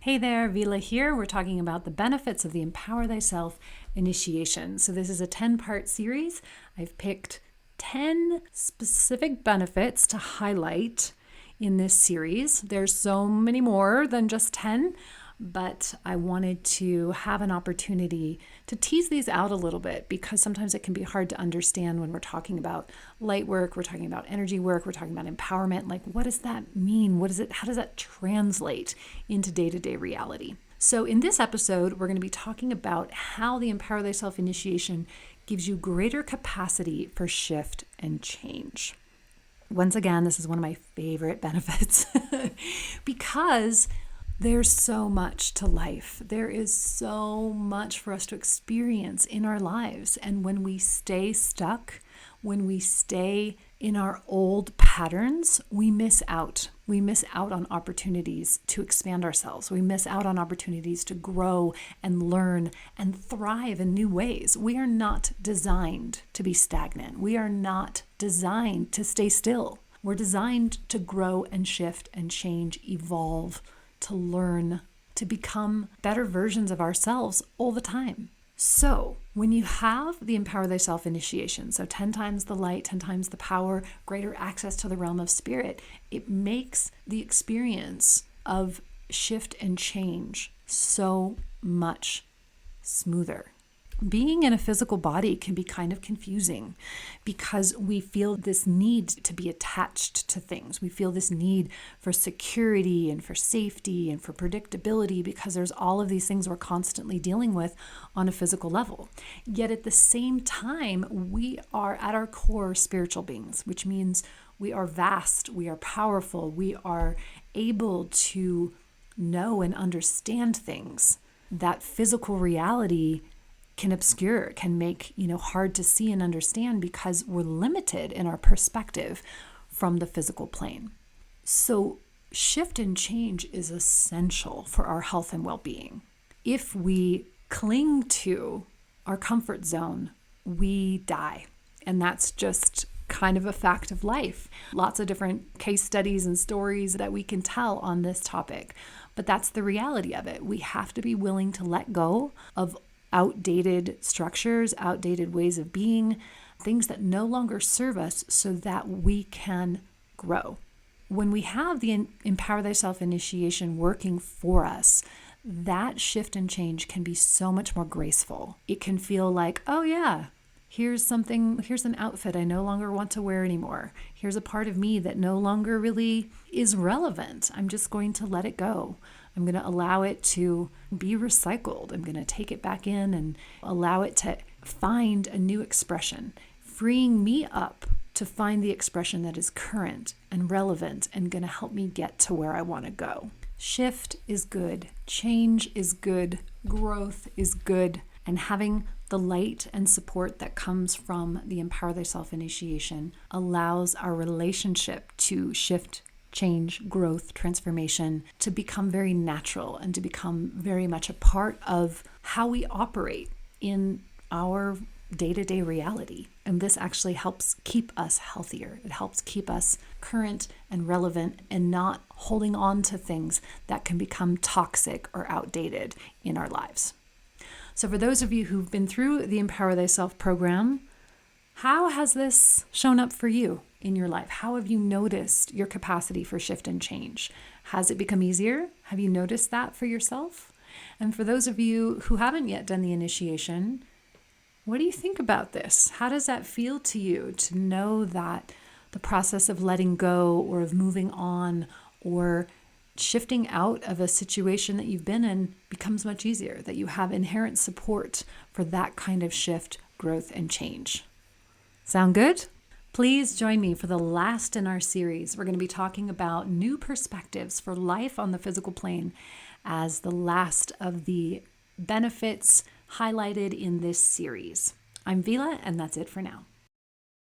Hey there, Vila here. We're talking about the benefits of the Empower Thyself initiation. So this is a 10-part series. I've picked 10 specific benefits to highlight in this series. There's so many more than just 10, but I wanted to have an opportunity to tease these out a little bit because sometimes it can be hard to understand when we're talking about light work, we're talking about energy work, we're talking about empowerment. Like, what does that mean? How does that translate into day-to-day reality? So in this episode, we're going to be talking about how the Empower Thyself initiation gives you greater capacity for shift and change. Once again, this is one of my favorite benefits because there's so much to life. There is so much for us to experience in our lives. And when we stay stuck, when we stay in our old patterns, we miss out. We miss out on opportunities to expand ourselves. We miss out on opportunities to grow and learn and thrive in new ways. We are not designed to be stagnant. We are not designed to stay still. We're designed to grow and shift and change, evolve, to learn, to become better versions of ourselves all the time. So when you have the Empower Thyself initiation, so 10 times the light, 10 times the power, greater access to the realm of spirit, it makes the experience of shift and change so much smoother. Being in a physical body can be kind of confusing because we feel this need to be attached to things. We feel this need for security and for safety and for predictability because there's all of these things we're constantly dealing with on a physical level. Yet at the same time, we are at our core spiritual beings, which means we are vast, we are powerful, we are able to know and understand things that physical reality can obscure, can make, hard to see and understand because we're limited in our perspective from the physical plane. So shift and change is essential for our health and well-being. If we cling to our comfort zone, we die. And that's just kind of a fact of life. Lots of different case studies and stories that we can tell on this topic. But that's the reality of it. We have to be willing to let go of outdated structures, outdated ways of being, things that no longer serve us so that we can grow. When we have the Empower Thyself initiation working for us, that shift and change can be so much more graceful. It can feel like, oh yeah, here's an outfit I no longer want to wear anymore. Here's a part of me that no longer really is relevant. I'm just going to let it go. I'm going to allow it to be recycled. I'm going to take it back in and allow it to find a new expression, freeing me up to find the expression that is current and relevant and going to help me get to where I want to go. Shift is good. Change is good. Growth is good. And having the light and support that comes from the Empower Thyself initiation allows our relationship to shift, change, growth, transformation to become very natural and to become very much a part of how we operate in our day-to-day reality. And this actually helps keep us healthier. It helps keep us current and relevant and not holding on to things that can become toxic or outdated in our lives. So for those of you who've been through the Empower Thyself program, how has this shown up for you in your life? How have you noticed your capacity for shift and change? Has it become easier? Have you noticed that for yourself? And for those of you who haven't yet done the initiation, what do you think about this? How does that feel to you to know that the process of letting go or of moving on or shifting out of a situation that you've been in becomes much easier, that you have inherent support for that kind of shift, growth, and change? Sound good? Please join me for the last in our series. We're going to be talking about new perspectives for life on the physical plane as the last of the benefits highlighted in this series. I'm Vila, and that's it for now.